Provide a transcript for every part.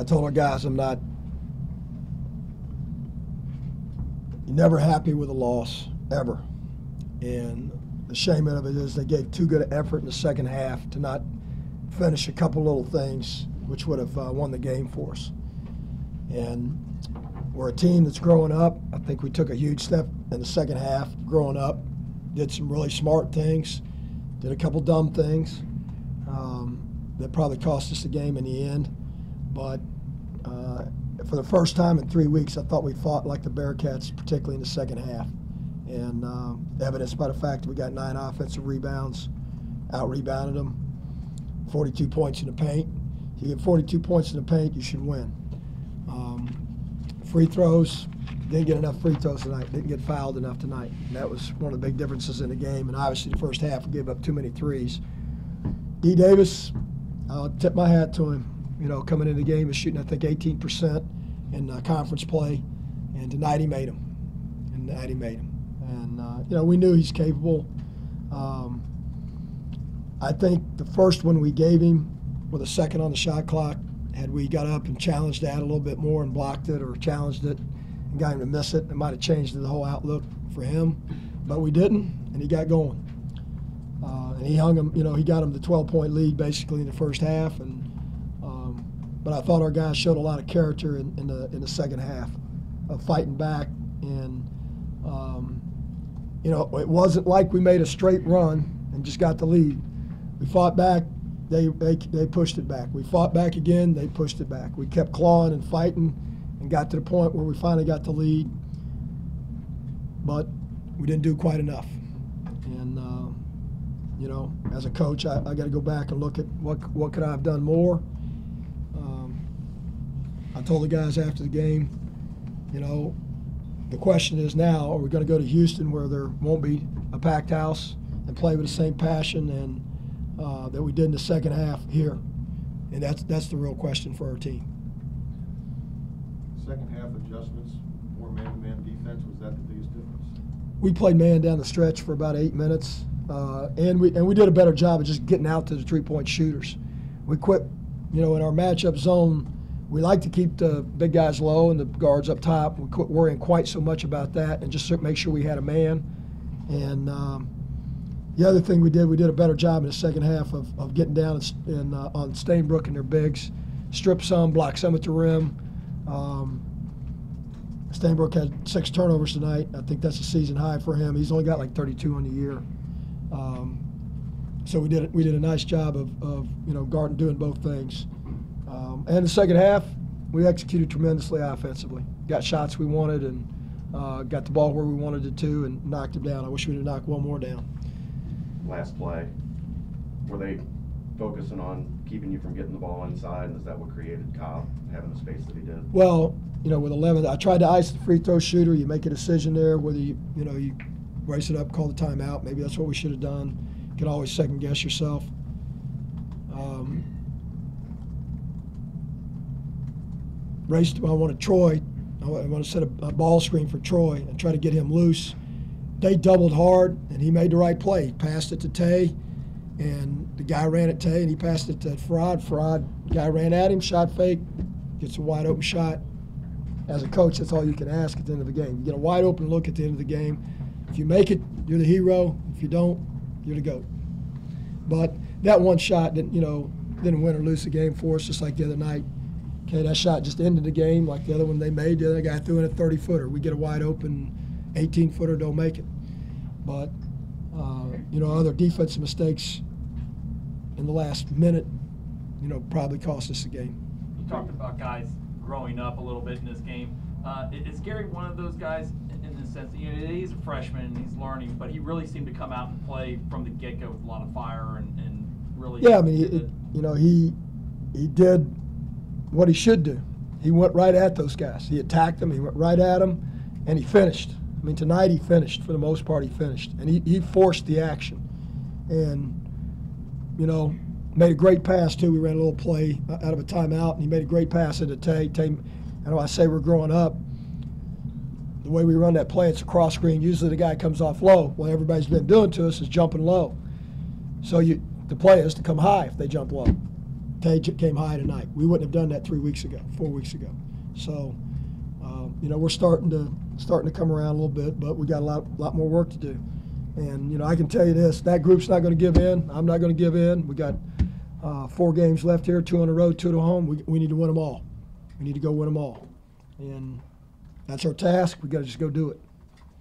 I told our guys you're never happy with a loss, ever. And the shame of it is they gave too good an effort in the second half to not finish a couple little things which would have won the game for us. And we're a team that's growing up. I think we took a huge step in the second half, growing up, did some really smart things, did a couple dumb things that probably cost us the game in the end. But for the first time in 3 weeks, I thought we fought like the Bearcats, particularly in the second half. And evidenced by the fact that we got 9 offensive rebounds, out-rebounded them, 42 points in the paint. If you get 42 points in the paint, you should win. Free throws, didn't get enough free throws tonight, didn't get fouled enough tonight. And that was one of the big differences in the game. And obviously the first half we gave up too many threes. D. Davis, I'll tip my hat to him. You know, coming into the game, is shooting, I think, 18% in conference play. And tonight he made them. And you know, we knew he's capable. I think the first one we gave him with a second on the shot clock, had we got up and challenged that a little bit more and blocked it or challenged it and got him to miss it, it might have changed the whole outlook for him. But we didn't, and he got going. And he hung him, you know, he got him the 12-point lead basically in the first half. And but I thought our guys showed a lot of character in the second half of fighting back. And you know, it wasn't like we made a straight run and just got the lead. We fought back. They pushed it back. We fought back again. They pushed it back. We kept clawing and fighting and got to the point where we finally got the lead. But we didn't do quite enough. And you know, as a coach, I got to go back and look at what could I have done more. I told the guys after the game, you know, the question is now, are we going to go to Houston where there won't be a packed house and play with the same passion and that we did in the second half here? And that's the real question for our team. Second half adjustments, more man-to-man defense, was that the biggest difference? We played man down the stretch for about 8 minutes, and we did a better job of just getting out to the three-point shooters. We quit, you know, in our matchup zone. We like to keep the big guys low and the guards up top. We quit worrying quite so much about that and just make sure we had a man. And the other thing we did a better job in the second half of getting down on Stainbrook and their bigs, strip some, block some at the rim. Stainbrook had 6 turnovers tonight. I think that's a season high for him. He's only got like 32 on the year. So we did a nice job of you know, guarding, doing both things. And the second half, we executed tremendously offensively. Got shots we wanted and got the ball where we wanted it to and knocked them down. I wish we'd have knocked one more down. Last play, were they focusing on keeping you from getting the ball inside, and is that what created Kyle having the space that he did? Well, you know, with 11, I tried to ice the free throw shooter. You make a decision there whether you race it up, call the timeout. Maybe that's what we should have done. You can always second guess yourself. I wanted Troy. I want to set a ball screen for Troy and try to get him loose. They doubled hard, and he made the right play. He passed it to Tay, and the guy ran at Tay, and he passed it to Farad. Guy ran at him, shot fake, gets a wide open shot. As a coach, that's all you can ask at the end of the game. You get a wide open look at the end of the game. If you make it, you're the hero. If you don't, you're the GOAT. But that one shot didn't win or lose the game for us, just like the other night. Okay, that shot just ended the game like the other one they made. The other guy threw in a 30-footer. We get a wide open 18-footer, don't make it. But, other defensive mistakes in the last minute, probably cost us the game. You talked about guys growing up a little bit in this game. Is Gary one of those guys in the sense that he's a freshman and he's learning, but he really seemed to come out and play from the get-go with a lot of fire and really. Yeah, I mean, he did what he should do. He went right at those guys. He attacked them. He went right at them, and he finished. I mean, tonight he finished. For the most part, he finished, and he forced the action, and made a great pass too. We ran a little play out of a timeout, and he made a great pass into Tay. I say we're growing up. The way we run that play, it's a cross screen. Usually the guy comes off low. What everybody's been doing to us is jumping low. So the play is to come high if they jump low. came high tonight. We wouldn't have done that 3 weeks ago, 4 weeks ago. So, you know, we're starting to come around a little bit, but we got a lot more work to do. And, you know, I can tell you this, that group's not going to give in. I'm not going to give in. We got 4 games left here, 2 on the road, 2 at home. We need to win them all. We need to go win them all. And that's our task. We got to just go do it.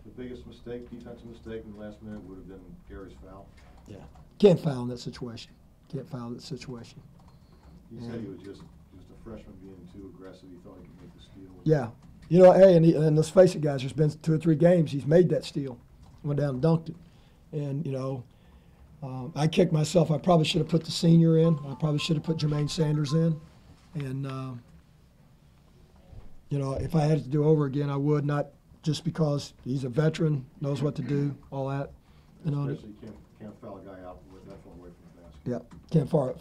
The biggest mistake, defensive mistake in the last minute would have been Gary's foul. Yeah. Can't foul in that situation. Can't foul in that situation. He said he was just a freshman being too aggressive. He thought he could make the steal. Yeah. You know, hey, and let's face it, guys, there's been 2 or 3 games he's made that steal. Went down and dunked it. And, you know, I kicked myself. I probably should have put the senior in. I probably should have put Jermaine Sanders in. And, you know, if I had to do over again, I would, not just because he's a veteran, knows what to do, all that. You know, Especially you can't foul a guy out that far away from the basket. yeah, can't foul.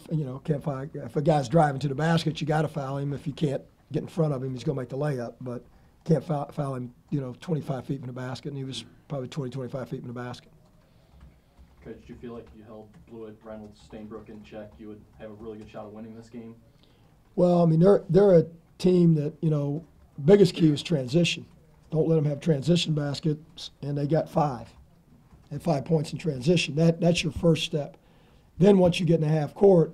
If a guy's driving to the basket, you got to foul him. If you can't get in front of him, he's going to make the layup. But can't foul him, you know, 25 feet from the basket, and he was probably 20, 25 feet from the basket. Coach, did you feel like you held Blewett, Reynolds, Stainbrook in check, you would have a really good shot of winning this game? Well, I mean, they're a team that, you know, biggest key is transition. Don't let them have transition baskets, and they got 5. They had 5 points in transition. That's your first step. Then once you get in the half court,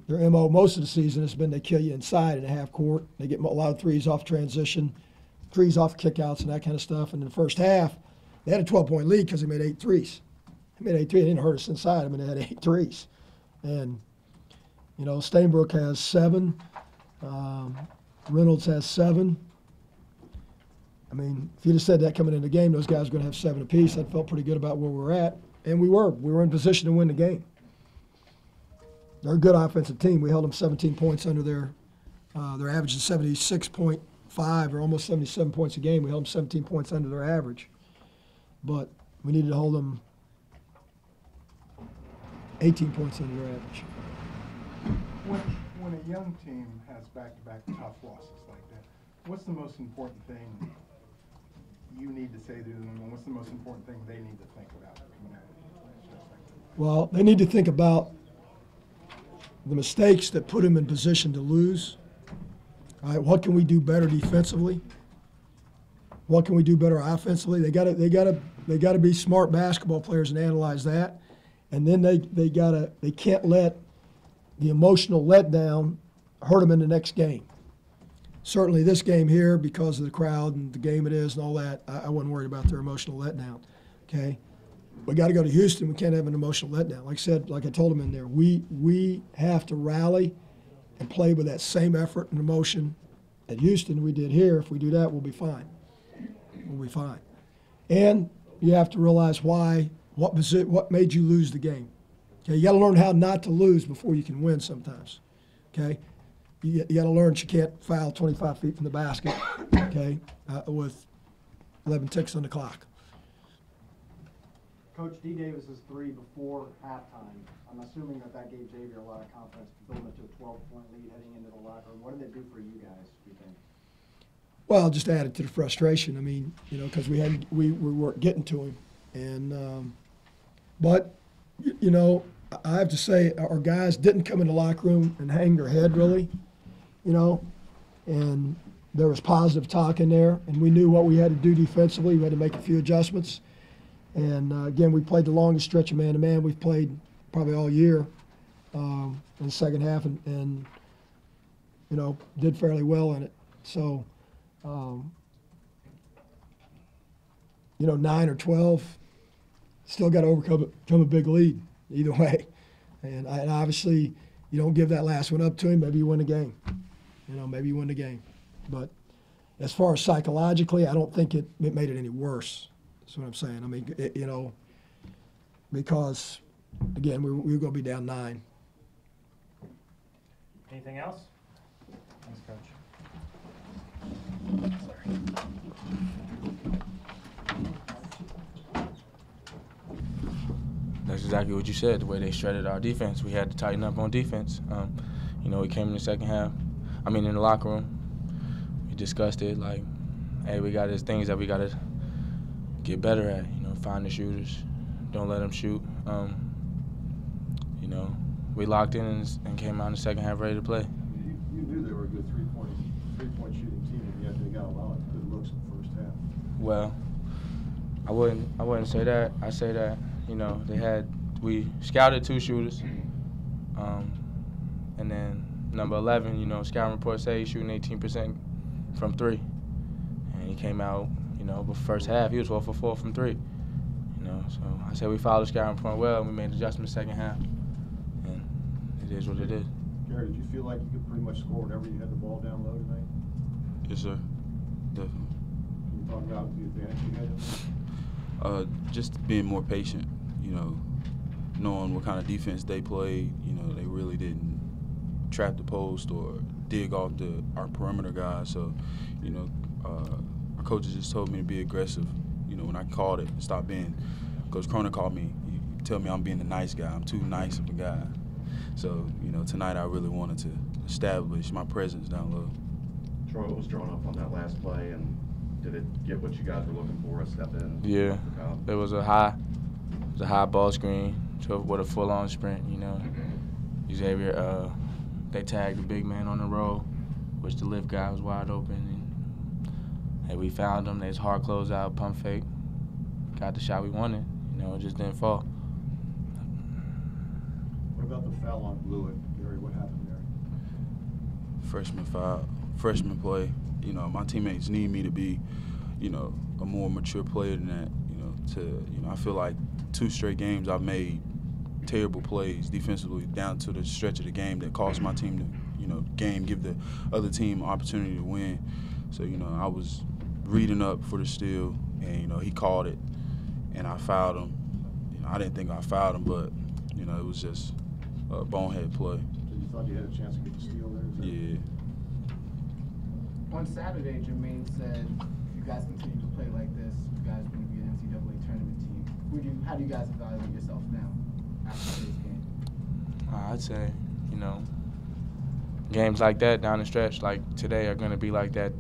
their MO most of the season has been they kill you inside in the half court. They get a lot of threes off transition, threes off kickouts and that kind of stuff. And in the first half, they had a 12-point lead because they made 8 threes. They made 8 threes. They didn't hurt us inside. I mean, they had 8 threes. And, you know, Stainbrook has 7. Reynolds has 7. I mean, if you'd have said that coming into the game, those guys were going to have 7 apiece. I felt pretty good about where we were at. And we were in position to win the game. They're a good offensive team. We held them 17 points under their average is 76.5 or almost 77 points a game. We held them 17 points under their average. But we needed to hold them 18 points under their average. When a young team has back-to-back tough losses like that, what's the most important thing you need to say to them, and what's the most important thing they need to think about coming out of it? Well, they need to think about the mistakes that put them in position to lose. All right, what can we do better defensively? What can we do better offensively? They gotta be smart basketball players and analyze that. And then they can't let the emotional letdown hurt them in the next game. Certainly this game here, because of the crowd and the game it is and all that, I wasn't worried about their emotional letdown. Okay, we got to go to Houston. We can't have an emotional letdown. Like I said, like I told them in there, we have to rally and play with that same effort and emotion at Houston we did here. If we do that, we'll be fine. We'll be fine. And you have to realize what made you lose the game. Okay, you got to learn how not to lose before you can win sometimes. Okay, you got to learn that you can't foul 25 feet from the basket. Okay, with 11 ticks on the clock. Coach, D. Davis's 3 before halftime, I'm assuming that gave Xavier a lot of confidence to build it to a 12-point lead heading into the locker room. What did it do for you guys, do you think? Well, just added to the frustration. I mean, you know, because we weren't getting to him, and but you know, I have to say our guys didn't come in the locker room and hang their head really, you know, and there was positive talk in there, and we knew what we had to do defensively. We had to make a few adjustments, and again, we played the longest stretch of man-to-man we've played probably all year in the second half, and you know, did fairly well in it. So. You know, 9 or 12, still got to overcome a big lead either way. And obviously, you don't give that last one up to him, maybe you win the game. You know, maybe you win the game. But as far as psychologically, I don't think it made it any worse. That's what I'm saying. I mean, you know, because, again, we were going to be down 9. Anything else? Thanks, Coach. That's exactly what you said, the way they shredded our defense. We had to tighten up on defense. You know, we came in the second half. I mean, in the locker room, we discussed it like, hey, we got these things that we got to get better at. You know, find the shooters. Don't let them shoot. You know, we locked in and came out in the second half ready to play. You knew they were a good three-point shooting team, and yet they got a lot of good looks in the first half. Well, I wouldn't say that. I say that, you know, we scouted 2 shooters, and then number 11, you know, scouting report say he's shooting 18% from 3, and he came out, you know, but first half he was 12 for 4 from 3, you know. So I said we followed the scouting report well, and we made adjustments second half, and it is what it is. Gary, did you feel like you could pretty much score whenever you had the ball down low tonight? Yes, sir. Definitely. Can you talk about the advantage you had in there? Just being more patient, you know, knowing what kind of defense they played. You know, they really didn't trap the post or dig off our perimeter guys. So, you know, our coaches just told me to be aggressive. You know, when I called it, stop being. Coach Cronin called me. He tell me I'm being the nice guy. I'm too nice of a guy. So, you know, tonight I really wanted to establish my presence down low. Troy, what was drawn up on that last play, and did it get what you guys were looking for, a step in? Yeah, it was a high ball screen with a full-on sprint, you know. Xavier, they tagged the big man on the roll, which the lift guy was wide open, and we found him. There's hard closeout, pump fake, got the shot we wanted. You know, it just didn't fall. What about the foul on Blewett, Gary? What happened there? Freshman foul, freshman play. You know, my teammates need me to be, you know, a more mature player than that. I feel like 2 straight games I've made terrible plays defensively down to the stretch of the game that cost my team to, you know, give the other team opportunity to win. So, you know, I was reading up for the steal, and, you know, he called it, and I fouled him. You know, I didn't think I fouled him, but, you know, it was just a bonehead play. So you thought you had a chance to get the steal there? Yeah. On Saturday, Jermaine said, if you guys continue to play like this, you guys are going to be an NCAA tournament team. How do you guys evaluate yourself now after today's game? I'd say, you know, games like that down the stretch, like today, are going to be like that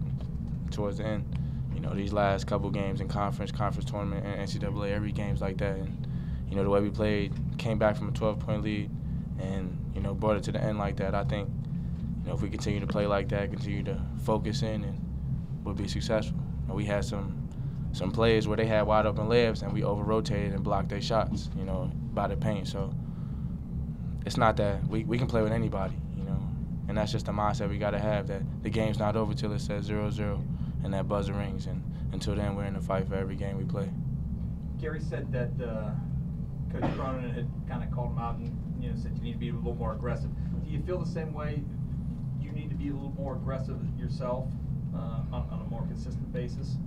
towards the end. You know, these last couple games in conference tournament, and NCAA, every game's like that. And, you know, the way we played, came back from a 12-point lead and, you know, brought it to the end like that. I think, you know, if we continue to play like that, continue to focus in, and we'll be successful. And we had some plays where they had wide open layups and we over-rotated and blocked their shots, you know, by the paint. So it's not that we can play with anybody, you know, and that's just the mindset we got to have, that the game's not over till it says 0-0 and that buzzer rings, and until then we're in the fight for every game we play. Gary said that Coach Cronin had kind of called him out and, you know, said you need to be a little more aggressive. Do you feel the same way? You need to be a little more aggressive yourself on a more consistent basis?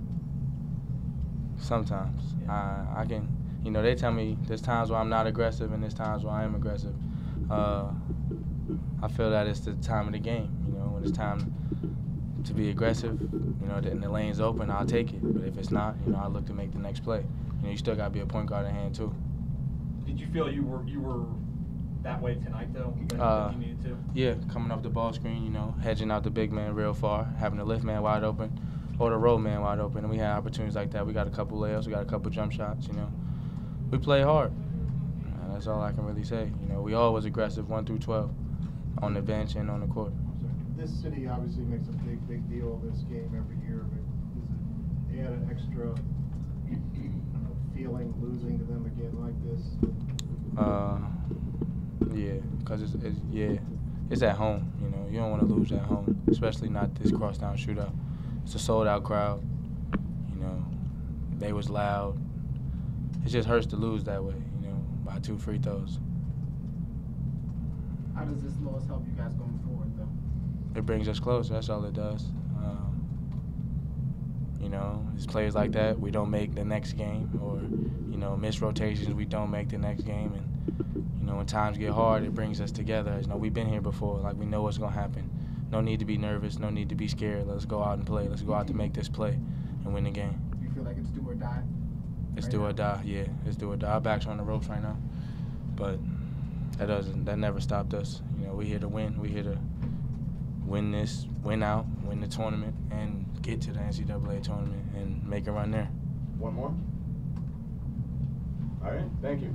Sometimes. Yeah. I can, you know, they tell me there's times where I'm not aggressive and there's times where I am aggressive. I feel that it's the time of the game, you know, when it's time to be aggressive, you know, and the lane's open, I'll take it. But if it's not, you know, I look to make the next play. You know, you still got to be a point guard in hand too. Did you feel you were that way tonight, though, that you needed to? Yeah, coming off the ball screen, you know, hedging out the big man real far, having the lift man wide open or the roll man wide open, and we had opportunities like that. We got a couple layups, we got a couple jump shots, you know. We play hard. That's all I can really say. You know, we always aggressive 1 through 12 on the bench and on the court. This city obviously makes a big deal of this game every year, but does it add an extra feeling losing to them again like this? Yeah, because it's at home. You know, you don't want to lose at home, especially not this Crosstown Shootout. It's a sold-out crowd. You know, they was loud. It just hurts to lose that way. You know, by 2 free throws. How does this loss help you guys going forward, though? It brings us closer. That's all it does. You know, it's plays like that we don't make the next game, or, you know, missed rotations we don't make the next game. And, you know, when times get hard, it brings us together. You know, we've been here before. Like, we know what's going to happen. No need to be nervous. No need to be scared. Let's go out and play. Let's go out to make this play and win the game. Do you feel like it's do or die? It's do or die, yeah. It's do or die. Our backs are on the ropes right now. But that never stopped us. You know, we're here to win. We're here to win this, win out, win the tournament, and get to the NCAA tournament and make a run there. One more? All right, thank you.